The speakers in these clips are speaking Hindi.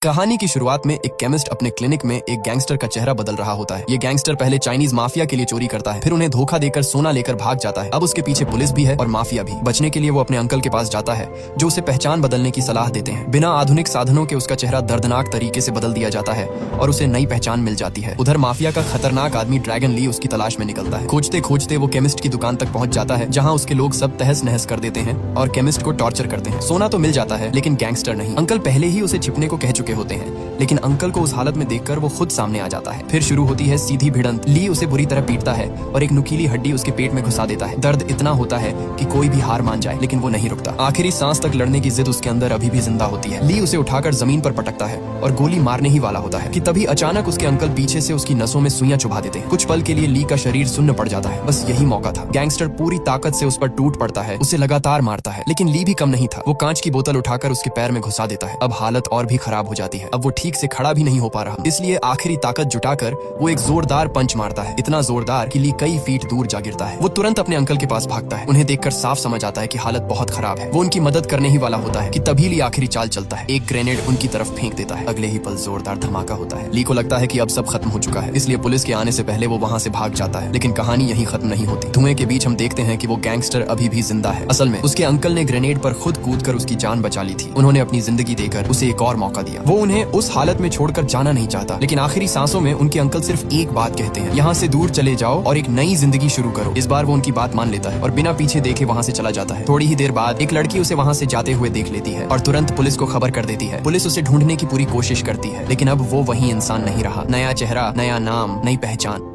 कहानी की शुरुआत में एक केमिस्ट अपने क्लिनिक में एक गैंगस्टर का चेहरा बदल रहा होता है। ये गैंगस्टर पहले चाइनीज माफिया के लिए चोरी करता है, फिर उन्हें धोखा देकर सोना लेकर भाग जाता है। अब उसके पीछे पुलिस भी है और माफिया भी। बचने के लिए वो अपने अंकल के पास जाता है, जो उसे पहचान बदलने की सलाह देते हैं। बिना आधुनिक साधनों के उसका चेहरा दर्दनाक तरीके से बदल दिया जाता है और उसे नई पहचान मिल जाती है। उधर माफिया का खतरनाक आदमी ड्रैगन ली उसकी तलाश में निकलता है। खोजते खोजते वो केमिस्ट की दुकान तक पहुंच जाता है, जहाँ उसके लोग सब तहस नहस कर देते हैं और केमिस्ट को टॉर्चर करते हैं। सोना तो मिल जाता है, लेकिन गैंगस्टर नहीं। अंकल पहले ही उसे छिपने को कह चुके होते हैं, लेकिन अंकल को उस हालत में देखकर वो खुद सामने आ जाता है। फिर शुरू होती है सीधी भिड़ंत। ली उसे बुरी तरह पीटता है और एक नुकीली हड्डी उसके पेट में घुसा देता है। दर्द इतना होता है कि कोई भी हार मान जाए, लेकिन वो नहीं रुकता। आखिरी सांस तक लड़ने की जिद उसके अंदर अभी भी जिंदा होती है। ली उसे उठाकर जमीन पर पटकता है और गोली मारने ही वाला होता है कि तभी अचानक उसके अंकल पीछे से उसकी नसों में सुइयां चुभा देते हैं। कुछ पल के लिए ली का शरीर सुन्न पड़ जाता है। बस यही मौका था। गैंगस्टर पूरी ताकत से उस पर टूट पड़ता है, उसे लगातार मारता है, लेकिन ली भी कम नहीं था। वो कांच की बोतल उठाकर उसके पैर में घुसा देता है। अब हालत और भी खराब हो जाती है। अब वो ठीक से खड़ा भी नहीं हो पा रहा, इसलिए आखिरी ताकत जुटाकर वो एक जोरदार पंच मारता है, इतना जोरदार कि ली कई फीट दूर जा गिरता है। वो तुरंत अपने अंकल के पास भागता है। उन्हें देखकर साफ समझ आता है कि हालत बहुत खराब है। वो उनकी मदद करने ही वाला होता है कि तभी ली आखिरी चाल चलता है। एक ग्रेनेड उनकी तरफ फेंक देता है। अगले ही पल जोरदार धमाका होता है। ली को लगता है कि अब सब खत्म हो चुका है, इसलिए पुलिस के आने से पहले वो वहाँ से भाग जाता है। लेकिन कहानी यही खत्म नहीं होती। धुएं के बीच हम देखते हैं कि वो गैंगस्टर अभी भी जिंदा है। असल में उसके अंकल ने ग्रेनेड पर खुद कूदकर उसकी जान बचा ली थी। उन्होंने अपनी जिंदगी देकर उसे एक और मौका दिया। वो उन्हें उस हालत में छोड़कर जाना नहीं चाहता, लेकिन आखिरी सांसों में उनके अंकल सिर्फ एक बात कहते हैं, यहाँ से दूर चले जाओ और एक नई जिंदगी शुरू करो। इस बार वो उनकी बात मान लेता है और बिना पीछे देखे वहाँ से चला जाता है। थोड़ी ही देर बाद एक लड़की उसे वहाँ से जाते हुए देख लेती है और तुरंत पुलिस को खबर कर देती है। पुलिस उसे ढूंढने की पूरी कोशिश करती है, लेकिन अब वो वही इंसान नहीं रहा। नया चेहरा, नया नाम, नई पहचान।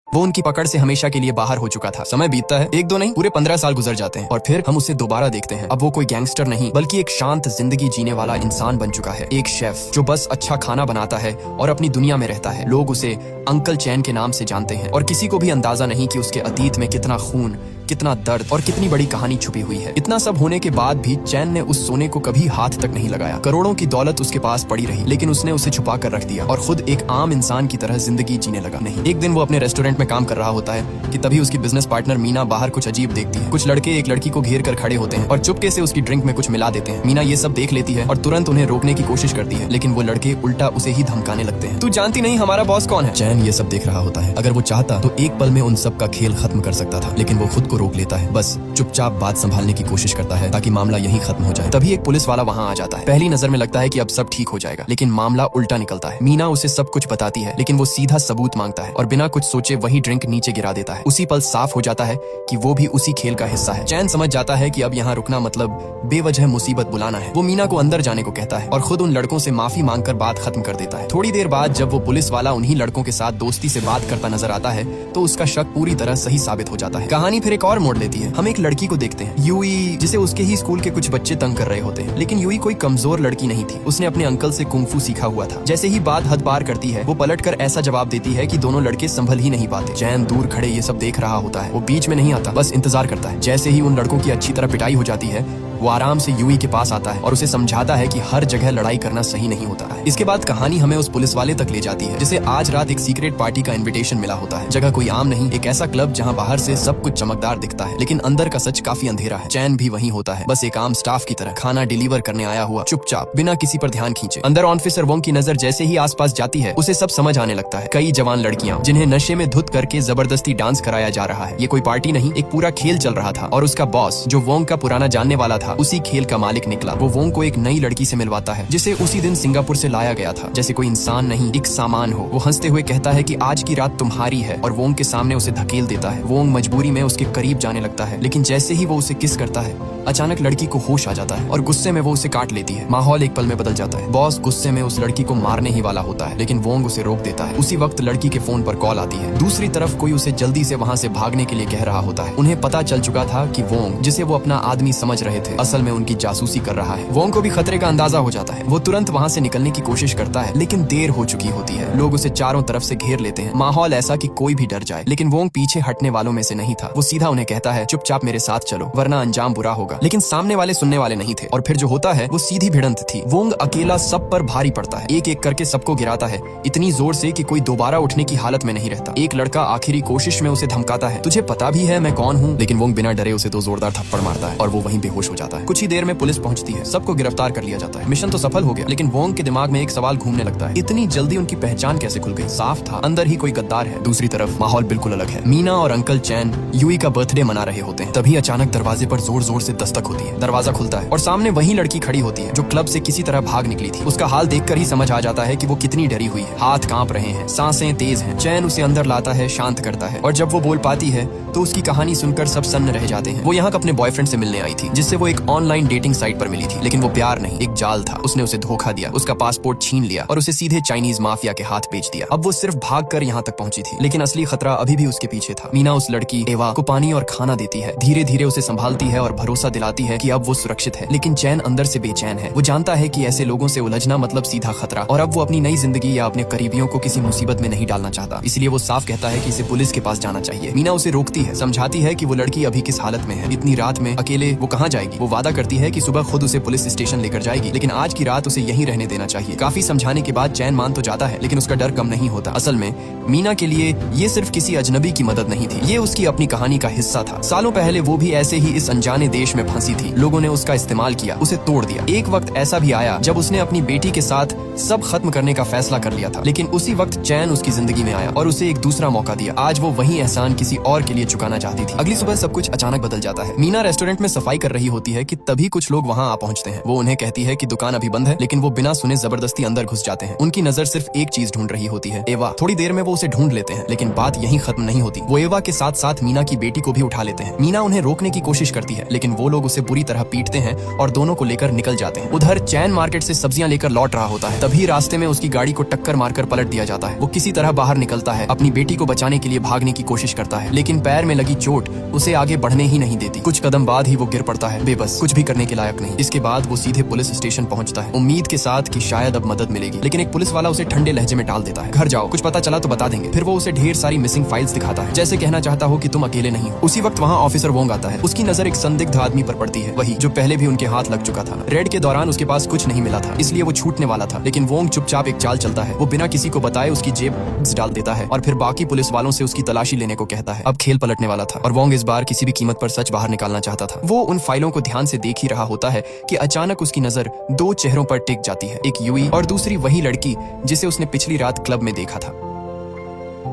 वो उनकी पकड़ से हमेशा के लिए बाहर हो चुका था। समय बीतता है, एक दो नहीं पूरे 15 साल गुजर जाते हैं और फिर हम उसे दोबारा देखते हैं। अब वो कोई गैंगस्टर नहीं, बल्कि एक शांत जिंदगी जीने वाला इंसान बन चुका है। एक शेफ जो बस अच्छा खाना बनाता है और अपनी दुनिया में रहता है। लोग उसे अंकल चैन के नाम से जानते हैं और किसी को भी अंदाजा नहीं कि उसके अतीत में कितना खून, कितना दर्द और कितनी बड़ी कहानी छुपी हुई है। इतना सब होने के बाद भी चैन ने उस सोने को कभी हाथ तक नहीं लगाया। करोड़ों की दौलत उसके पास पड़ी रही, लेकिन उसने उसे छुपा कर रख दिया और खुद एक आम इंसान की तरह जिंदगी जीने लगा। नहीं, एक दिन वो अपने रेस्टोरेंट में काम कर रहा होता है कि तभी उसकी बिजनेस पार्टनर मीना बाहर कुछ अजीब देखती है। कुछ लड़के एक लड़की को घेर कर खड़े होते हैं और चुपके से उसकी ड्रिंक में कुछ मिला देते हैं। मीना ये सब देख लेती है और तुरंत उन्हें रोकने की कोशिश करती है, लेकिन वो लड़के उल्टा उसे ही धमकाने लगते हैं। तू जानती नहीं हमारा बॉस कौन है। चैन ये सब देख रहा होता है। अगर वो चाहता तो एक पल में उन सब का खेल खत्म कर सकता था, लेकिन वो खुद को रोक लेता है। बस चुपचाप बात संभालने की कोशिश करता है ताकि मामला यहीं खत्म हो जाए। तभी एक पुलिस वाला वहाँ आ जाता है। पहली नजर में लगता है कि अब सब ठीक हो जाएगा, लेकिन मामला उल्टा निकलता है। मीना उसे सब कुछ बताती है, लेकिन वो सीधा सबूत मांगता है और बिना कुछ सोचे वही ड्रिंक नीचे गिरा देता है। उसी पल साफ हो जाता है कि वो भी उसी खेल का हिस्सा है। चैन समझ जाता है कि अब यहाँ रुकना मतलब बेवजह मुसीबत बुलाना है। वो मीना को अंदर जाने को कहता है और खुद उन लड़कों से माफी मांगकर बात खत्म कर देता है। थोड़ी देर बाद जब वो पुलिस वाला उन्हीं लड़कों के साथ दोस्ती से बात करता नजर आता है, तो उसका शक पूरी तरह सही साबित हो जाता है। कहानी फिर एक और मोड़ लेती है। हम एक लड़की को देखते हैं, यूई, जिसे उसके ही स्कूल के कुछ बच्चे तंग कर रहे होते हैं। लेकिन यूई कोई कमजोर लड़की नहीं थी। उसने अपने अंकल से कुंफू सीखा हुआ था। जैसे ही बात हद पार करती है, वो पलटकर ऐसा जवाब देती है कि दोनों लड़के संभल ही नहीं पाते। चैन दूर खड़े ये सब देख रहा होता है। वो बीच में नहीं आता, बस इंतजार करता है। जैसे ही उन लड़कों की अच्छी तरह पिटाई हो जाती है, वो आराम से यूई के पास आता है और उसे समझाता है कि हर जगह लड़ाई करना सही नहीं होता है। इसके बाद कहानी हमें उस पुलिस वाले तक ले जाती है, जिसे आज रात एक सीक्रेट पार्टी का इनविटेशन मिला होता है। जगह कोई आम नहीं, एक ऐसा क्लब जहां बाहर से सब कुछ चमकदार दिखता है, लेकिन अंदर का सच काफी अंधेरा है। चैन भी वहीं होता है, बस एक आम स्टाफ की तरह, खाना डिलीवर करने आया हुआ, चुपचाप, बिना किसी पर ध्यान खींचे। अंदर ऑफिसर वोंग की नजर जैसे ही आसपास जाती है, उसे सब समझ आने लगता है। कई जवान लड़कियां जिन्हें नशे में धुत करके जबरदस्ती डांस कराया जा रहा है। ये कोई पार्टी नहीं, एक पूरा खेल चल रहा था और उसका बॉस, जो वोंग का पुराना जानने वाला था, उसी खेल का मालिक निकला। वो वोंग को एक नई लड़की से मिलवाता है, जिसे उसी दिन सिंगापुर से लाया गया था। जैसे कोई इंसान नहीं, एक सामान हो। वो हंसते हुए कहता है कि आज की रात तुम्हारी है और वोंग के सामने उसे धकेल देता है। वोंग मजबूरी में उसके करीब जाने लगता है, लेकिन जैसे ही वो उसे किस करता है, अचानक लड़की को होश आ जाता है और गुस्से में वो उसे काट लेती है। माहौल एक पल में बदल जाता है। बॉस गुस्से में उस लड़की को मारने ही वाला होता है, लेकिन वोंग उसे रोक देता है। उसी वक्त लड़की के फोन पर कॉल आती है। दूसरी तरफ कोई उसे जल्दी से वहाँ से भागने के लिए कह रहा होता है। उन्हें पता चल चुका था कि वोंग, जिसे वो अपना आदमी समझ रहे थे, असल में उनकी जासूसी कर रहा है। वोंग को भी खतरे का अंदाजा हो जाता है। वो तुरंत वहाँ से निकलने की कोशिश करता है, लेकिन देर हो चुकी होती है। लोग उसे चारों तरफ से घेर लेते हैं। माहौल ऐसा कि कोई भी डर जाए, लेकिन वोंग पीछे हटने वालों में से नहीं था। वो सीधा उन्हें कहता है, चुपचाप मेरे साथ चलो, वरना अंजाम बुरा होगा। होगा, लेकिन सामने वाले सुनने वाले नहीं थे। और फिर जो होता है वो सीधी भिड़ंत थी। वोंग अकेला सब पर भारी पड़ता है, एक एक करके सबको गिराता है, इतनी जोर से कि कोई दोबारा उठने की हालत में नहीं रहता। एक लड़का आखिरी कोशिश में उसे धमकाता है, तुझे पता भी है मैं कौन हूँ, लेकिन वोंग बिना डरे उसे दो जोरदार थप्पड़ मारता है और वो वहीं बेहोश हो जाता है। कुछ ही देर में पुलिस पहुंचती है, सबको गिरफ्तार कर लिया जाता है। मिशन तो सफल हो गया, लेकिन वोंग के दिमाग में एक सवाल घूमने लगता है, इतनी जल्दी उनकी पहचान कैसे खुल गई? साफ था अंदर ही कोई गद्दार है। दूसरी तरफ माहौल बिल्कुल अलग है। मीना और अंकल चैन यूई का बर्थडे मना रहे होते हैं। तभी अचानक दरवाजे पर जोर जोर से दस्तक होती है। दरवाजा खुलता है और सामने वही लड़की खड़ी होती है जो क्लब से किसी तरह भाग निकली थी। उसका हाल देखकर ही समझ आ जाता है कि वो कितनी डरी हुई है। हाथ कांप रहे हैं, सांसें तेज हैं। चैन उसे अंदर लाता है, शांत करता है, और जब वो बोल पाती है तो उसकी कहानी सुनकर सब सन्न रह जाते हैं। वो यहाँ अपने बॉयफ्रेंड से मिलने आई थी, जिससे वो एक ऑनलाइन डेटिंग साइट पर मिली थी, लेकिन वो प्यार नहीं, एक जाल था। उसने उसे धोखा दिया, उसका पासपोर्ट छीन लिया और उसे सीधे चाइनीज माफिया के हाथ बेच दिया। अब वो सिर्फ भागकर यहाँ तक पहुंची थी, लेकिन असली खतरा अभी भी उसके पीछे था। मीना उस लड़की एवा को पानी और खाना देती है, धीरे धीरे उसे संभालती है और भरोसा दिलाती है कि अब वो सुरक्षित है। लेकिन चैन अंदर से बेचैन है। वो जानता है कि ऐसे लोगों से उलझना मतलब सीधा खतरा, और अब वो अपनी नई जिंदगी या अपने करीबियों को किसी मुसीबत में नहीं डालना चाहता। इसलिए वो साफ कहता है कि इसे पुलिस के पास जाना चाहिए। मीना उसे रोकती है, समझाती है कि वो लड़की अभी किस हालत में है, इतनी रात में अकेले वो कहाँ जाएगी। वो वादा करती है कि सुबह खुद उसे पुलिस स्टेशन लेकर जाएगी, लेकिन आज की रात उसे यहीं रहने देना चाहिए। काफी समझाने के बाद चैन मान तो जाता है, लेकिन उसका डर कम नहीं होता। असल में मीना के लिए ये सिर्फ किसी अजनबी की मदद नहीं थी, ये उसकी अपनी कहानी का हिस्सा था। सालों पहले वो भी ऐसे ही इस अनजाने देश में फंसी थी। लोगों ने उसका इस्तेमाल किया, उसे तोड़ दिया। एक वक्त ऐसा भी आया जब उसने अपनी बेटी के साथ सब खत्म करने का फैसला कर लिया था, लेकिन उसी वक्त चैन उसकी जिंदगी में आया और उसे एक दूसरा मौका दिया। आज वो वही एहसान किसी और के लिए चुकाना चाहती थी। अगली सुबह सब कुछ अचानक बदल जाता है। मीना रेस्टोरेंट में सफाई कर रही होती है कि तभी कुछ लोग वहाँ आ पहुँचते हैं। वो उन्हें कहती है कि दुकान अभी बंद है, लेकिन वो बिना सुने जबरदस्ती अंदर घुस जाते हैं। उनकी नजर सिर्फ एक चीज ढूंढ रही होती है, एवा। थोड़ी देर में वो उसे ढूंढ लेते हैं, लेकिन बात यहीं खत्म नहीं होती। वो एवा के साथ साथ मीना की बेटी को भी उठा लेते हैं। मीना उन्हें रोकने की कोशिश करती है, लेकिन वो लोग उसे बुरी तरह पीटते हैं और दोनों को लेकर निकल जाते हैं। उधर चैन मार्केट से सब्जियां लेकर लौट रहा होता है, तभी रास्ते में उसकी गाड़ी को टक्कर मारकर पलट दिया जाता है। वो किसी तरह बाहर निकलता है, अपनी बेटी को बचाने के लिए भागने की कोशिश करता है, लेकिन पैर में लगी चोट उसे आगे बढ़ने ही नहीं देती। कुछ कदम बाद ही वो गिर पड़ता है, बेबस, कुछ भी करने के लायक नहीं। इसके बाद वो सीधे पुलिस स्टेशन पहुंचता है, उम्मीद के साथ कि शायद अब मदद मिलेगी, लेकिन एक पुलिस वाला उसे ठंडे लहजे में टाल देता है। घर जाओ, कुछ पता चला तो बता देंगे। फिर वो उसे ढेर सारी मिसिंग फाइल्स दिखाता है, जैसे कहना चाहता हो कि तुम अकेले नहीं हो। उसी वक्त वहाँ ऑफिसर वोंग आता है। उसकी नजर एक संदिग्ध आदमी पर पड़ती है, वही जो पहले भी उनके हाथ लग चुका था। रेड के दौरान उसके पास कुछ नहीं मिला था, इसलिए वो छूटने वाला था, लेकिन वोंग चुपचाप एक चाल चलता है। वो बिना किसी को बताए उसकी जेब डाल देता है और फिर बाकी पुलिस वालों से उसकी तलाशी लेने को कहता है। अब खेल पलटने वाला था और वोंग इस बार किसी भी कीमत पर सच बाहर निकालना चाहता था। वो उन फाइलों को ध्यान से देख ही रहा होता है कि अचानक उसकी नजर दो चेहरों पर टिक जाती है, एक यूई और दूसरी वही लड़की जिसे उसने पिछली रात क्लब में देखा था।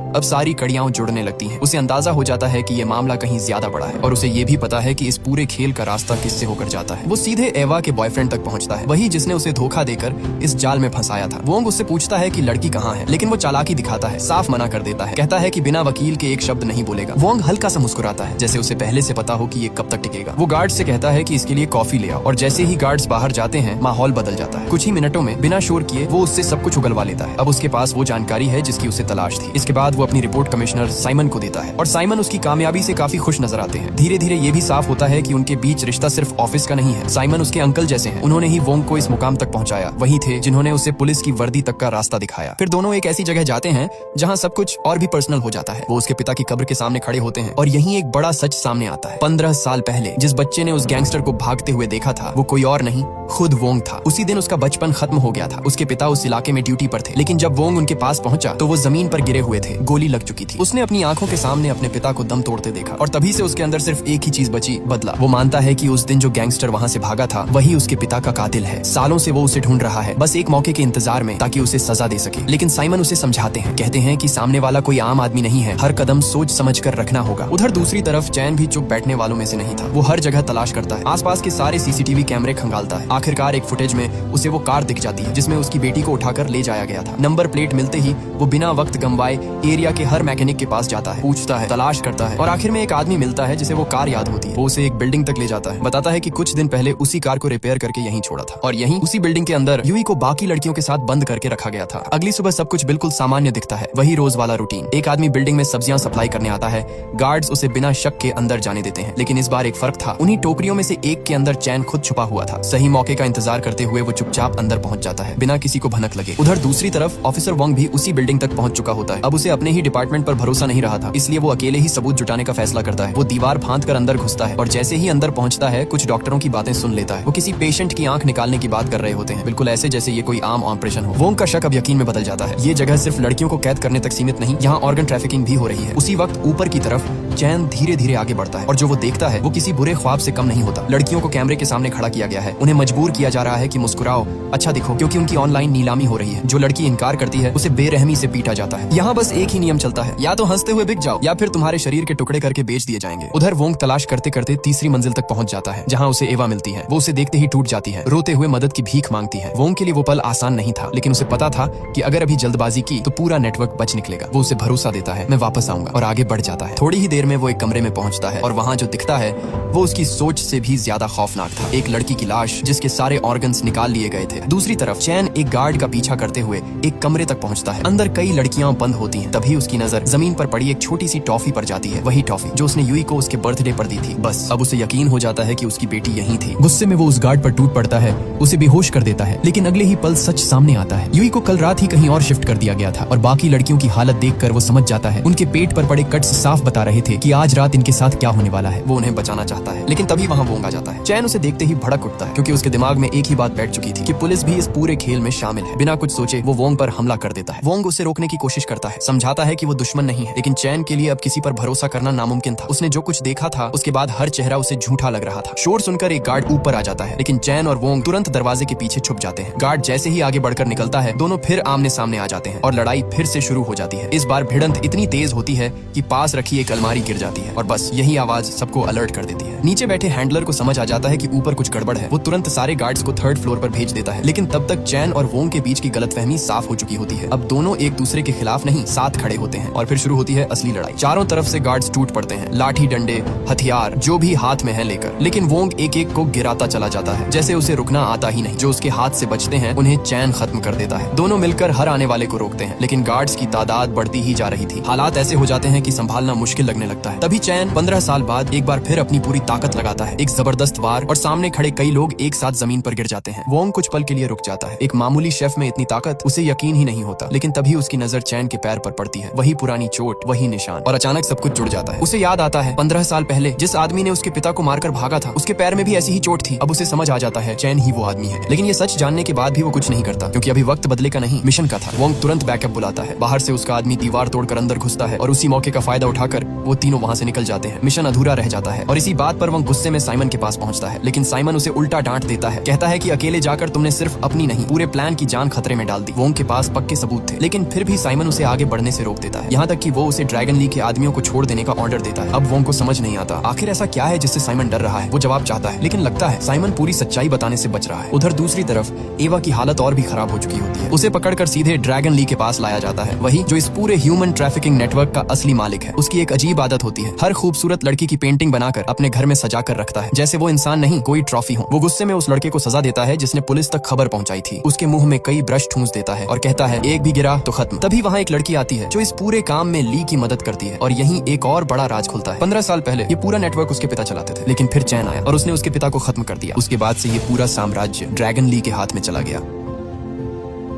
अब सारी कड़ियां जुड़ने लगती हैं। उसे अंदाजा हो जाता है कि ये मामला कहीं ज्यादा बड़ा है और उसे ये भी पता है कि इस पूरे खेल का रास्ता किससे होकर जाता है। वो सीधे एवा के बॉयफ्रेंड तक पहुंचता है, वही जिसने उसे धोखा देकर इस जाल में फंसाया था। वोंग उससे पूछता है कि लड़की कहाँ है, लेकिन वो चालाकी दिखाता है, साफ मना कर देता है। कहता है कि बिना वकील के एक शब्द नहीं बोलेगा। वोंग हल्का सा मुस्कुराता है, जैसे उसे पहले से पता हो कि ये कब तक टिकेगा। वो गार्ड से कहता है कि इसके लिए कॉफी ले आओ, और जैसे ही गार्ड्स बाहर जाते हैं माहौल बदल जाता है। कुछ ही मिनटों में बिना शोर किए वो उससे सब कुछ उगलवा लेता है। अब उसके पास वो जानकारी है जिसकी उसे तलाश थी। इसके बाद वो अपनी रिपोर्ट कमिश्नर साइमन को देता है और साइमन उसकी कामयाबी से काफी खुश नजर आते हैं। धीरे धीरे ये भी साफ होता है कि उनके बीच रिश्ता सिर्फ ऑफिस का नहीं है। साइमन उसके अंकल जैसे हैं, उन्होंने ही वोंग को इस मुकाम तक पहुंचाया। वही थे जिन्होंने उसे पुलिस की वर्दी तक का रास्ता दिखाया। फिर दोनों एक ऐसी जगह जाते हैं जहां सब कुछ और भी पर्सनल हो जाता है। वो उसके पिता की कब्र के सामने खड़े होते हैं और यहीं एक बड़ा सच सामने आता है। 15 साल पहले जिस बच्चे ने उस गैंगस्टर को भागते हुए देखा था वो कोई और नहीं, खुद वोंग था। उसी दिन उसका बचपन खत्म हो गया था। उसके पिता उस इलाके में ड्यूटी पर थे, लेकिन जब वोंग उनके पास पहुंचा तो वो जमीन पर गिरे हुए थे, गोली लग चुकी थी। उसने अपनी आंखों के सामने अपने पिता को दम तोड़ते देखा और तभी से उसके अंदर सिर्फ एक ही चीज बची, बदला। वो मानता है कि उस दिन जो गैंगस्टर वहां से भागा था वही उसके पिता का कातिल है। सालों से वो उसे ढूंढ रहा है, बस एक मौके के इंतजार में, ताकि उसे सजा दे सके। लेकिन साइमन उसे समझाते हैं, कहते हैं कि सामने वाला कोई आम आदमी नहीं है, हर कदम सोच समझ कर रखना होगा। उधर दूसरी तरफ चैन भी चुप बैठने वालों में से नहीं था। वो हर जगह तलाश करता है, आसपास के सारे सीसीटीवी कैमरे खंगालता है। आखिरकार एक फुटेज में उसे वो कार दिख जाती है जिसमें उसकी बेटी को उठाकर ले जाया गया था। नंबर प्लेट मिलते ही वो बिना वक्त गंवाए एरिया के हर मैकेनिक के पास जाता है, पूछता है, तलाश करता है और आखिर में एक आदमी मिलता है जिसे वो कार याद होती है। वो उसे एक बिल्डिंग तक ले जाता है, बताता है कि कुछ दिन पहले उसी कार को रिपेयर करके यहीं छोड़ा था और यहीं उसी बिल्डिंग के अंदर यूई को बाकी लड़कियों के साथ बंद करके रखा गया था। अगली सुबह सब कुछ बिल्कुल सामान्य दिखता है, वही रोज वाला रूटीन। एक आदमी बिल्डिंग में सब्जियां सप्लाई करने आता है, गार्ड्स उसे बिना शक के अंदर जाने देते हैं। लेकिन इस बार एक फर्क था, उन्हीं टोकरियों में से एक के अंदर चैन खुद छुपा हुआ था। सही मौके का इंतजार करते हुए वो चुपचाप अंदर पहुंच जाता है, बिना किसी को भनक लगे। उधर दूसरी तरफ ऑफिसर वोंग भी उसी बिल्डिंग तक पहुंच चुका होता है। अब उसे अपने अपने ही डिपार्टमेंट पर भरोसा नहीं रहा था, इसलिए वो अकेले ही सबूत जुटाने का फैसला करता है। वो दीवार फांद कर अंदर घुसता है और जैसे ही अंदर पहुंचता है कुछ डॉक्टरों की बातें सुन लेता है। वो किसी पेशेंट की आंख निकालने की बात कर रहे होते हैं, बिल्कुल ऐसे जैसे ये कोई आम ऑपरेशन हो। वोंग का शक अब यकीन में बदल जाता है। ये जगह सिर्फ लड़कियों को कैद करने तक सीमित नहीं, यहाँ ऑर्गन ट्रैफिकिंग भी हो रही है। उसी वक्त ऊपर की तरफ चैन धीरे धीरे आगे बढ़ता है और जो वो देखता है वो किसी बुरे ख्वाब से कम नहीं होता। लड़कियों को कैमरे के सामने खड़ा किया गया है, उन्हें मजबूर किया जा रहा है कि मुस्कुराओ, अच्छा दिखो, क्योंकि उनकी ऑनलाइन नीलामी हो रही है। जो लड़की इनकार करती है उसे बेरहमी से पीटा जाता है। यहाँ बस एक ही नियम चलता है, या तो हंसते हुए बिक जाओ या फिर तुम्हारे शरीर के टुकड़े करके बेच दिए जाएंगे। उधर वोंग तलाश करते करते तीसरी मंजिल तक पहुंच जाता है, जहाँ उसे एवा मिलती है। वो उसे देखते ही टूट जाती है, रोते हुए मदद की भीख मांगती है। वोंग के लिए वो पल आसान नहीं था, लेकिन उसे पता था कि अगर अभी जल्दबाजी की तो पूरा नेटवर्क बच निकलेगा। वो उसे भरोसा देता है, मैं वापस आऊंगा, और आगे बढ़ जाता है। थोड़ी ही देर में वो एक कमरे में पहुंचता है और वहाँ जो दिखता है वो उसकी सोच से भी ज्यादा खौफनाक था। एक लड़की की लाश जिसके सारे ऑर्गन्स निकाल लिए गए थे। दूसरी तरफ चैन एक गार्ड का पीछा करते हुए एक कमरे तक पहुंचता है। अंदर कई लड़कियां बंद होती हैं। तभी उसकी नजर जमीन पर पड़ी एक छोटी सी टॉफी पर जाती है, वही टॉफी जो उसने यूई को उसके बर्थडे पर दी थी। बस अब उसे यकीन हो जाता है कि उसकी बेटी यहीं थी। गुस्से में वो उस गार्ड पर टूट पड़ता है, उसे बेहोश कर देता है। लेकिन अगले ही पल सच सामने आता है। यूई को कल रात ही कहीं और शिफ्ट कर दिया गया था और बाकी लड़कियों की हालत देखकर वो समझ जाता है। उनके पेट पर पड़े कट्स साफ बता रहे थे कि आज रात इनके साथ क्या होने वाला है। वो उन्हें बचाना चाहता है, लेकिन तभी वहाँ वोंग आ जाता है। चैन उसे देखते ही भड़क उठता है, क्योंकि उसके दिमाग में एक ही बात बैठ चुकी थी कि पुलिस भी इस पूरे खेल में शामिल है। बिना कुछ सोचे वो वोंग पर हमला कर देता है। वोंग उसे रोकने की कोशिश करता है, समझाता है कि वो दुश्मन नहीं है, लेकिन चैन के लिए अब किसी पर भरोसा करना नामुमकिन था। उसने जो कुछ देखा था उसके बाद हर चेहरा उसे झूठा लग रहा था। शोर सुनकर एक गार्ड ऊपर आ जाता है, लेकिन चैन और वोंग तुरंत दरवाजे के पीछे छुप जाते हैं। गार्ड जैसे ही आगे बढ़कर निकलता है, दोनों फिर आमने सामने आ जाते हैं और लड़ाई फिर से शुरू हो जाती है। इस बार भिड़ंत इतनी तेज होती है कि पास रखी एक अलमारी गिर जाती है और बस यही आवाज सबको अलर्ट कर देती है। नीचे बैठे हैंडलर को समझ आ जाता है कि ऊपर कुछ गड़बड़ है। वो तुरंत सारे गार्ड्स को थर्ड फ्लोर पर भेज देता है, लेकिन तब तक चैन और वोंग के बीच की गलतफहमी साफ हो चुकी होती है। अब दोनों एक दूसरे के खिलाफ नहीं, साथ खड़े होते हैं और फिर शुरू होती है असली लड़ाई। चारों तरफ से गार्ड्स टूट पड़ते हैं, लाठी डंडे हथियार जो भी हाथ में है लेकर, लेकिन वोंग एक एक को गिराता चला जाता है, जैसे उसे रुकना आता ही नहीं। जो उसके हाथ से बचते हैं उन्हें चैन खत्म कर देता है। दोनों मिलकर हर आने वाले को रोकते हैं, लेकिन गार्ड्स की तादाद बढ़ती ही जा रही थी। हालात ऐसे हो जाते हैं कि संभालना मुश्किल लगने लगता है। तभी चैन 15 साल बाद एक बार फिर अपनी पूरी ताकत लगाता है, एक जबरदस्त वार, और सामने खड़े कई लोग एक साथ जमीन पर गिर जाते हैं। वोंग कुछ पल के लिए रुक जाता है। एक मामूली शेफ में इतनी ताकत, उसे यकीन ही नहीं होता। लेकिन तभी उसकी नजर चैन के पैर पर पड़ती है, वही पुरानी चोट, वही निशान, और अचानक सब कुछ जुड़ जाता है। उसे याद आता है 15 साल पहले जिस आदमी ने उसके पिता को मारकर भागा था, उसके पैर में भी ऐसी ही चोट थी। अब उसे समझ आ जाता है चैन ही वो आदमी है। लेकिन ये सच जानने के बाद भी वो कुछ नहीं करता, क्योंकि अभी वक्त बदले का नहीं, मिशन का था। वोंग तुरंत बैकअप बुलाता है। बाहर से उसका आदमी दीवार तोड़कर अंदर घुसता है और उसी मौके का फायदा उठाकर वो तीनों वहाँ से निकल जाते हैं। मिशन अधूरा रह जाता है और इसी बात पर वो गुस्से में साइमन के पास पहुंचता है, लेकिन साइमन उसे उल्टा डांट देता है। कहता है कि अकेले जाकर तुमने सिर्फ अपनी नहीं, पूरे प्लान की जान खतरे में डाल दी। वोंग के पास पक्के सबूत थे, लेकिन फिर भी साइमन उसे आगे बढ़ने से रोक देता है, यहाँ तक कि वो उसे ड्रैगन लीग के आदमियों को छोड़ देने का ऑर्डर देता है। अब वोंग को समझ नहीं आता आखिर ऐसा क्या है जिससे साइमन डर रहा है। वो जवाब चाहता है, लेकिन लगता है साइमन पूरी सच्चाई बताने से बच रहा है। उधर दूसरी तरफ एवा की हालत और भी खराब हो चुकी होती है। उसे पकड़कर सीधे ड्रैगन लीग के पास लाया जाता है, वही जो इस पूरे ह्यूमन ट्रैफिकिंग नेटवर्क का असली मालिक है। उसकी एक अजीब आदत होती है, हर खूबसूरत लड़की की पेंटिंग बनाकर अपने घर में सजा कर रखता है, जैसे वो इंसान नहीं कोई ट्रॉफी हो। वो गुस्से में उस लड़के को सजा देता है जिसने पुलिस तक खबर पहुंचाई थी। उसके मुंह में कई ब्रश ठूंस देता है और कहता है एक भी गिरा तो खत्म। तभी वहाँ एक लड़की आती है जो इस पूरे काम में ली की मदद करती है, और यहीं एक और बड़ा राज खुलता है। 15 साल पहले ये पूरा नेटवर्क उसके पिता चलाते थे, लेकिन फिर चैन आया और उसने उसके पिता को खत्म कर दिया। उसके बाद से ये पूरा साम्राज्य ड्रैगन ली के हाथ में चला गया।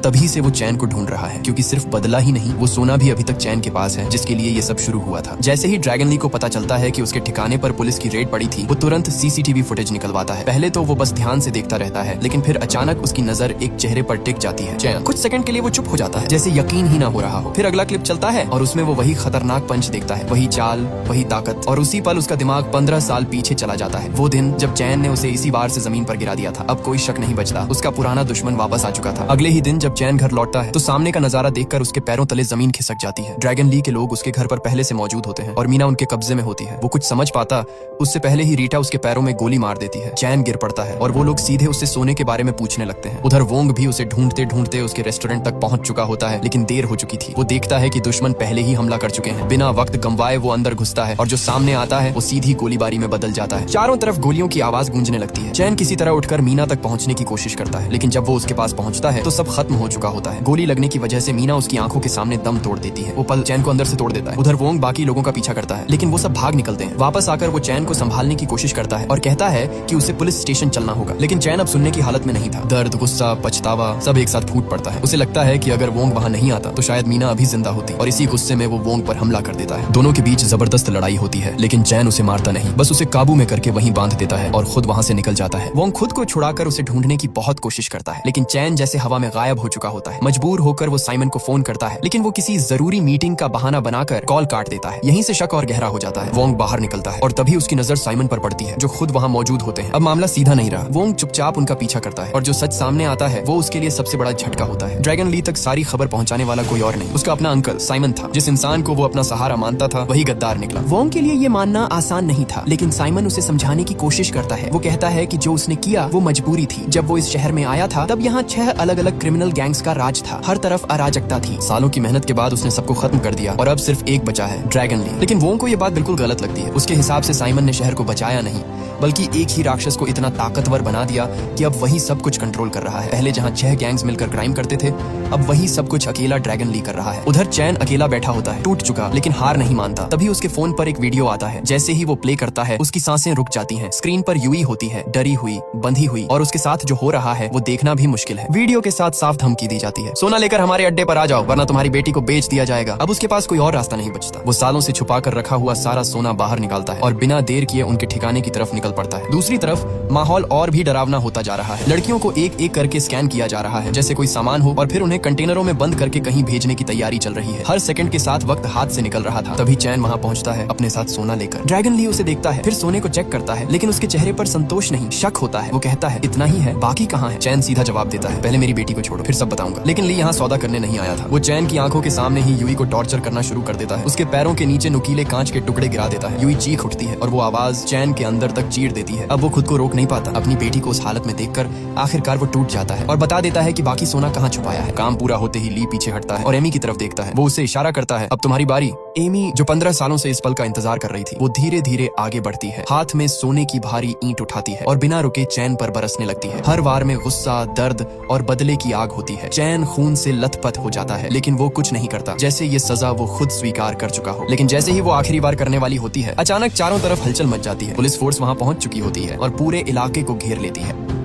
तभी से वो चैन को ढूंढ रहा है, क्योंकि सिर्फ बदला ही नहीं, वो सोना भी अभी तक चैन के पास है, जिसके लिए ये सब शुरू हुआ था। जैसे ही ड्रैगन ली को पता चलता है कि उसके ठिकाने पर पुलिस की रेड पड़ी थी, वो तुरंत सीसीटीवी फुटेज निकलवाता है। पहले तो वो बस ध्यान से देखता रहता है, लेकिन फिर अचानक उसकी नजर एक चेहरे पर टिक जाती है। चैन कुछ सेकंड के लिए वो चुप हो जाता है, जैसे यकीन ही ना हो रहा हो। फिर अगला क्लिप चलता है और उसमें वो वही खतरनाक पंच देखता है, वही चाल, वही ताकत, और उसी पल उसका दिमाग 15 साल पीछे चला जाता है। वो दिन जब चैन ने उसे इसी बार से जमीन पर गिरा दिया था। अब कोई शक नहीं बचता, उसका पुराना दुश्मन वापस आ चुका था। अगले ही दिन जब चैन घर लौटता है तो सामने का नजारा देखकर उसके पैरों तले जमीन खिसक जाती है। ड्रैगन ली के लोग उसके घर पर पहले से मौजूद होते हैं और मीना उनके कब्जे में होती है। वो कुछ समझ पाता उससे पहले ही रीटा उसके पैरों में गोली मार देती है। चैन गिर पड़ता है और वो लोग सीधे उससे सोने के बारे में पूछने लगते हैं। उधर वोंग भी उसे ढूंढते ढूंढते उसके रेस्टोरेंट तक पहुंच चुका होता है, लेकिन देर हो चुकी थी। वो देखता है कि दुश्मन पहले ही हमला कर चुके हैं। बिना वक्त गंवाए वो अंदर घुसता है और जो सामने आता है वो सीधी गोलीबारी में बदल जाता है। चारों तरफ गोलियों की आवाज गूंजने लगती है। चैन किसी तरह उठकर मीना तक पहुंचने की कोशिश करता है, लेकिन जब वो उसके पास पहुंचता है तो सब खत्म हो चुका होता है। गोली लगने की वजह से मीना उसकी आंखों के सामने दम तोड़ देती है। वो पल चैन को अंदर से तोड़ देता है। उधर वोंग बाकी लोगों का पीछा करता है, लेकिन वो सब भाग निकलते हैं। वापस आकर वो चैन को संभालने की कोशिश करता है और कहता है कि उसे पुलिस स्टेशन चलना होगा, लेकिन चैन अब सुनने की हालत में नहीं था। दर्द, गुस्सा, पछतावा सब एक साथ फूट पड़ता है। उसे लगता है कि अगर वोंग वहाँ नहीं आता तो शायद मीना अभी जिंदा होती, और इसी गुस्से में वो वोंग पर हमला कर देता है। दोनों के बीच जबरदस्त लड़ाई होती है, लेकिन चैन उसे मारता नहीं, बस उसे काबू में करके वहीं बांध देता है और खुद वहाँ से निकल जाता है। वोंग खुद को छुड़ाकर उसे ढूंढने की बहुत कोशिश करता है, लेकिन चैन जैसे हवा में गायब हो चुका होता है। मजबूर होकर वो साइमन को फोन करता है, लेकिन वो किसी जरूरी मीटिंग का बहाना बनाकर कॉल काट देता है। यहीं से शक और गहरा हो जाता है। वोंग बाहर निकलता है और तभी उसकी नजर साइमन पर पड़ती है, जो खुद वहाँ मौजूद होते हैं। अब मामला सीधा नहीं रहा। वोंग चुपचाप उनका पीछा करता है और जो सच सामने आता है वो उसके लिए सबसे बड़ा झटका होता है। ड्रैगन ली तक सारी खबर पहुंचाने वाला कोई और नहीं, उसका अपना अंकल साइमन था। जिस इंसान को वो अपना सहारा मानता था वही गद्दार निकला। वोंग के लिए ये मानना आसान नहीं था, लेकिन साइमन उसे समझाने की कोशिश करता है। वो कहता है कि जो उसने किया वो मजबूरी थी। जब वो इस शहर में आया था तब यहाँ 6 अलग अलग क्रिमिनल गैंग्स का राज था। हर तरफ अराजकता थी। सालों की मेहनत के बाद उसने सबको खत्म कर दिया और अब सिर्फ एक बचा है, ड्रैगन ली। लेकिन वोंग को ये बात बिल्कुल गलत लगती है। उसके हिसाब से साइमन ने शहर को बचाया नहीं, बल्कि एक ही राक्षस को इतना ताकतवर बना दिया कि अब वही सब कुछ कंट्रोल कर रहा है। पहले जहाँ 6 गैंग्स मिलकर क्राइम करते थे, अब वही सब कुछ अकेला ड्रैगन ली कर रहा है। उधर चैन अकेला बैठा होता है, टूट चुका, लेकिन हार नहीं मानता। तभी उसके फोन पर एक वीडियो आता है। जैसे ही वो प्ले करता है उसकी सांसें रुक जाती हैं। स्क्रीन पर यूई होती है, डरी हुई, बंधी हुई, और उसके साथ जो हो रहा है वो देखना भी मुश्किल है। वीडियो के साथ साफ धमकी दी जाती है, सोना लेकर हमारे अड्डे पर आ जाओ वरना तुम्हारी बेटी को बेच दिया जाएगा। अब उसके पास कोई और रास्ता नहीं बचता। वो सालों से छुपा कर रखा हुआ सारा सोना बाहर निकालता है और बिना देर किए उनके ठिकाने की तरफ निकल पड़ता है। दूसरी तरफ माहौल और भी डरावना होता जा रहा है। लड़कियों को एक एक करके स्कैन किया जा रहा है, जैसे कोई सामान हो, और फिर उन्हें कंटेनरों में बंद करके कहीं भेजने की तैयारी चल रही है। हर सेकंड के साथ वक्त हाथ से निकल रहा था। तभी चैन वहाँ पहुँचता है अपने साथ सोना लेकर। ड्रैगन ली उसे देखता है, फिर सोने को चेक करता है, लेकिन उसके चेहरे पर संतोष नहीं, शक होता है। वो कहता है इतना ही है, बाकी कहाँ है? चैन सीधा जवाब देता है, पहले मेरी बेटी को छोड़ो फिर सब बताऊंगा। लेकिन ली यहाँ सौदा करने नहीं आया था। वो चैन की आंखों के सामने ही यूई को टॉर्चर करना शुरू कर देता है। उसके पैरों के नीचे नुकीले कांच के टुकड़े गिरा देता है। यूई चीख उठती है और वो आवाज चैन के अंदर तक चीर देती है। अब वो खुद को रोक नहीं पाता। अपनी बेटी को उस हालत में देखकर आखिरकार वो टूट जाता है और बता देता है कि बाकी सोना कहाँ छुपाया है। काम पूरा होते ही ली पीछे हटता है और एमी की तरफ देखता है। वो उसे इशारा करता है, अब तुम्हारी बारी। एमी, जो 15 सालों से इस पल का इंतजार कर रही थी, वो धीरे धीरे आगे बढ़ती है। हाथ में सोने की भारी ईंट उठाती है और बिना रुके चैन पर बरसने लगती है। हर वार में गुस्सा, दर्द और बदले की आग होती है। चैन खून से लथपथ हो जाता है, लेकिन वो कुछ नहीं करता, जैसे ये सजा वो खुद स्वीकार कर चुका हो। लेकिन जैसे ही वो आखिरी बार करने वाली होती है, अचानक चारों तरफ हलचल मच जाती है। पुलिस फोर्स वहाँ पहुंच चुकी होती है और पूरे इलाके को घेर लेती है।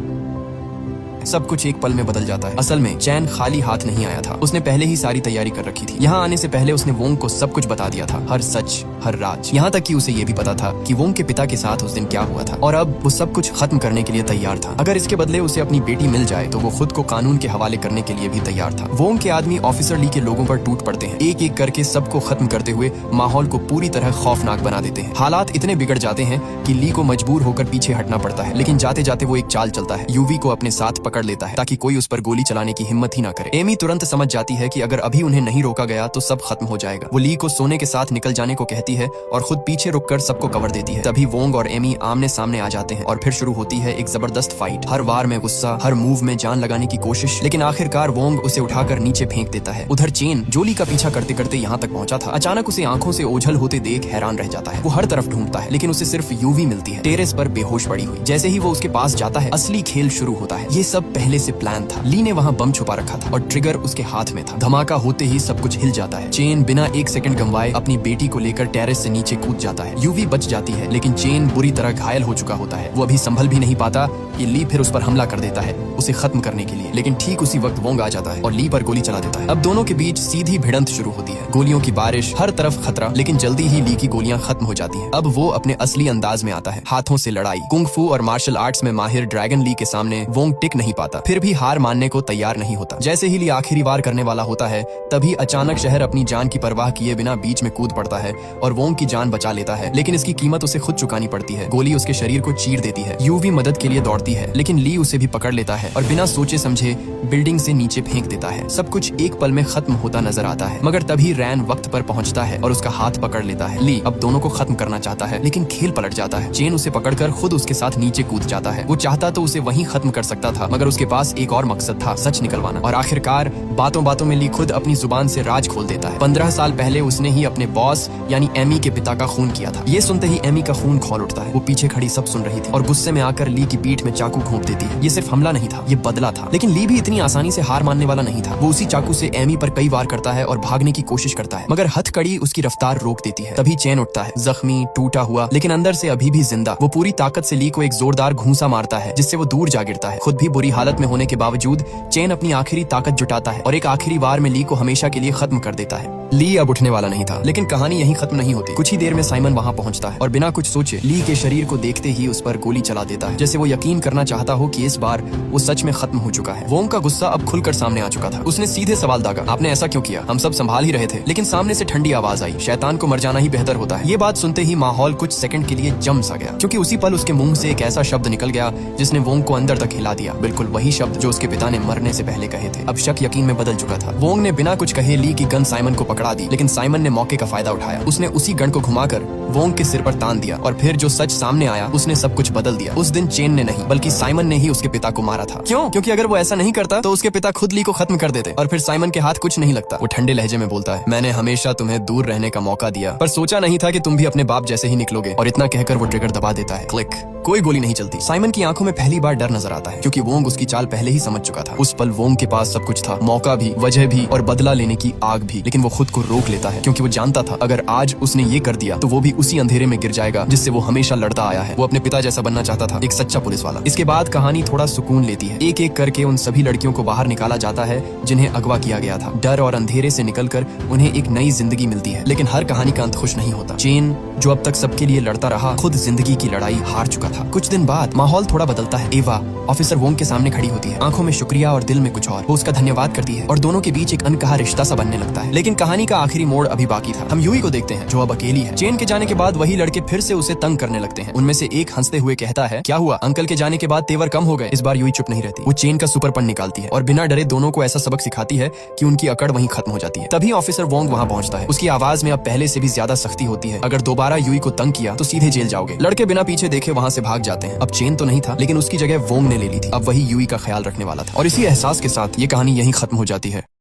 सब कुछ एक पल में बदल जाता है। असल में चैन खाली हाथ नहीं आया था। उसने पहले ही सारी तैयारी कर रखी थी। यहाँ आने से पहले उसने वोंग को सब कुछ बता दिया था, हर सच, हर राज। यहाँ तक कि उसे ये भी पता था कि वोंग के पिता के साथ उस दिन क्या हुआ था, और अब वो सब कुछ खत्म करने के लिए तैयार था। अगर इसके बदले उसे अपनी बेटी मिल जाए तो वो खुद को कानून के हवाले करने के लिए भी तैयार था। वोंग के आदमी ऑफिसर ली के लोगों पर टूट पड़ते हैं, एक एक करके सबको खत्म करते हुए माहौल को पूरी तरह खौफनाक बना देते हैं। हालात इतने बिगड़ जाते हैं कि ली को मजबूर होकर पीछे हटना पड़ता है, लेकिन जाते जाते वो एक चाल चलता है। यूवी को अपने साथ पकड़ लेता है ताकि कोई उस पर गोली चलाने की हिम्मत ही ना करे। एमी तुरंत समझ जाती है कि अगर अभी उन्हें नहीं रोका गया तो सब खत्म हो जाएगा। वो ली को सोने के साथ निकल जाने को कहती है और खुद पीछे रुककर सबको कवर देती है। तभी वोंग और एमी आमने सामने आ जाते हैं और फिर शुरू होती है एक जबरदस्त फाइट। हर वार में गुस्सा, हर मूव में जान लगाने की कोशिश, लेकिन आखिरकार वोंग उसे उठाकर नीचे फेंक देता है। उधर चेन जोली का पीछा करते करते यहाँ तक पहुंचा था। अचानक उसे आंखों से ओझल होते देख हैरान रह जाता है। वो हर तरफ ढूंढता है, लेकिन उसे सिर्फ यूवी मिलती है, टेरेस पर बेहोश पड़ी हुई। जैसे ही वो उसके पास जाता है, असली खेल शुरू होता है। ये सब पहले से प्लान था। ली ने वहाँ बम छुपा रखा था और ट्रिगर उसके हाथ में था। धमाका होते ही सब कुछ हिल जाता है। चेन बिना एक सेकंड गंवाए अपनी बेटी को लेकर टेरेस से नीचे कूद जाता है। यूवी बच जाती है, लेकिन चेन बुरी तरह घायल हो चुका होता है। वो अभी संभल भी नहीं पाता कि ली फिर उस पर हमला कर देता है उसे खत्म करने के लिए। लेकिन ठीक उसी वक्त वोंग आ जाता है और ली पर गोली चला देता है। अब दोनों के बीच सीधी भिड़ंत शुरू होती है। गोलियों की बारिश, हर तरफ खतरा, लेकिन जल्दी ही ली की गोलियां खत्म हो जाती हैं। अब वो अपने असली अंदाज में आता है, हाथों से लड़ाई। कुंग-फू और मार्शल आर्ट्स में माहिर ड्रैगन ली के सामने वोंग टिक नहीं पाता, फिर भी हार मानने को तैयार नहीं होता। जैसे ही ली आखिरी वार करने वाला होता है, तभी अचानक शहर अपनी जान की परवाह किए बिना बीच में कूद पड़ता है और वोंग की जान बचा लेता है। लेकिन इसकी कीमत उसे खुद चुकानी पड़ती है। गोली उसके शरीर को चीर देती है। यूवी मदद के लिए दौड़ती है, लेकिन ली उसे भी पकड़ लेता है और बिना सोचे समझे बिल्डिंग से नीचे फेंक देता है। सब कुछ एक पल में खत्म होता नजर आता है, मगर तभी रैन वक्त पर पहुंचता है और उसका हाथ पकड़ लेता है। ली अब दोनों को खत्म करना चाहता है, लेकिन खेल पलट जाता है। चेन उसे पकड़कर खुद उसके साथ नीचे कूद जाता है। वो चाहता तो उसे वहीं खत्म कर सकता था, मगर उसके पास एक और मकसद था, सच निकलवाना। और आखिरकार बातों बातों में ली खुद अपनी जुबान से राज खोल देता है। 15 साल पहले उसने ही अपने बॉस यानी एमी के पिता का खून किया था। ये सुनते ही एमी का खून खौल उठता है। वो पीछे खड़ी सब सुन रही थी और गुस्से में आकर ली की पीठ में चाकू घोंप देती है। ये सिर्फ हमला नहीं था, ये बदला था। लेकिन ली भी इतनी आसानी से हार मानने वाला नहीं था। वो उसी चाकू से एमी पर कई वार करता है और भागने की कोशिश करता है, मगर हथकड़ी उसकी रफ्तार रोक देती है। तभी चेन उठता है, जख्मी, टूटा हुआ, लेकिन अंदर से अभी भी जिंदा। वो पूरी ताकत से ली को एक जोरदार घूंसा मारता है, जिससे वो दूर जा गिरता है। खुद भी बुरी हालत में होने के बावजूद चेन अपनी आखिरी ताकत जुटाता है और एक आखिरी वार में ली को हमेशा के लिए खत्म कर देता है। ली अब उठने वाला नहीं था, लेकिन कहानी यहीं खत्म नहीं होती। कुछ ही देर में साइमन वहां पहुंचता है और बिना कुछ सोचे ली के शरीर को देखते ही उस पर गोली चला देता है, जैसे वो यकीन करना चाहता हो कि इस बार वो सच में खत्म हो चुका है। वोंग का गुस्सा अब खुलकर सामने आ चुका था। उसने सीधे सवाल दागा, आपने ऐसा क्यों किया? हम सब संभाल ही रहे थे। लेकिन सामने से ठंडी आवाज आई, शैतान को मर जाना ही बेहतर होता है। ये बात सुनते ही माहौल कुछ सेकंड के लिए जम सा गया, क्योंकि उसी पल उसके मुंह से एक ऐसा शब्द निकल गया जिसने वोंग को अंदर तक हिला दिया। बिल्कुल वही शब्द जो उसके पिता ने मरने से पहले कहे थे। अब शक यकीन में बदल चुका था। वोंग ने बिना कुछ कहे ली की गन साइमन को पकड़ा दी, लेकिन साइमन ने मौके का फायदा उठाया। उसने उसी गन को घुमाकर वोंग के सिर पर तान दिया और फिर जो सच सामने आया उसने सब कुछ बदल दिया। उस दिन चेन ने नहीं बल्कि साइमन ने ही उसके पिता को मारा था। क्यों? क्योंकि अगर वो ऐसा नहीं करता तो उसके पिता खुद ली को खत्म कर देते और फिर साइमन के हाथ कुछ नहीं लगता। वो ठंडे लहजे में बोलता है, मैंने हमेशा तुम्हें दूर रहने का मौका दिया, पर सोचा नहीं था कि तुम भी अपने बाप जैसे ही निकलोगे। और इतना कहकर वो ट्रिगर दबा देता है। क्लिक। कोई गोली नहीं चलती। साइमन की आंखों में पहली बार डर नजर आता है, क्योंकि वोंग उसकी चाल पहले ही समझ चुका था। उस पल वोंग के पास सब कुछ था, मौका भी, वजह भी और बदला लेने की आग भी। लेकिन वो खुद को रोक लेता है, क्योंकि वो जानता था अगर आज उसने ये कर दिया तो वो भी उसी अंधेरे में गिर जाएगा जिससे वो हमेशा लड़ता आया है। वो अपने पिता जैसा बनना चाहता था, एक सच्चा पुलिस वाला। इसके बाद कहानी थोड़ा सुकून लेती है। एक एक करके उन सभी लड़कियों को बाहर निकाला जाता है जिन्हें अगवा किया गया था। डर और अंधेरे से निकलकर उन्हें एक नई जिंदगी मिलती है। लेकिन हर कहानी का अंत खुश नहीं होता। चेन जो अब तक सबके लिए लड़ता रहा, खुद जिंदगी की लड़ाई हार चुका था। कुछ दिन बाद माहौल थोड़ा बदलता है। एवा ऑफिसर वोंग के सामने खड़ी होती है, आंखों में शुक्रिया और दिल में कुछ और। वो उसका धन्यवाद करती है और दोनों के बीच एक अनकहा रिश्ता सा बनने लगता है। लेकिन कहानी का आखिरी मोड़ अभी बाकी था। हम यूई को देखते हैं जो अब अकेली है। चेन के जाने के बाद वही लड़के फिर से उसे तंग करने लगते हैं। उनमें से एक हंसते हुए कहता है, क्या हुआ? अंकल के जाने के बाद तेवर कम हो गए। इस बार यूई चुप नहीं रहती। वो चेन का सुपरपन निकालती है और बिना डरे दोनों को ऐसा सबक सिखाती है कि उनकी अकड़ वहीं खत्म हो जाती है। तभी ऑफिसर वोंग वहां पहुंचता है। उसकी आवाज में अब पहले से भी ज्यादा सख्ती होती है। अगर दोबारा यूई को तंग किया तो सीधे जेल जाओगे। लड़के बिना पीछे देखे वहां से भाग जाते हैं। अब चेन तो नहीं था, लेकिन उसकी जगह वोंग ने ले ली थी। अब वही यूई का ख्याल रखने वाला था। और इसी एहसास के साथ ये कहानी यहीं खत्म हो जाती है।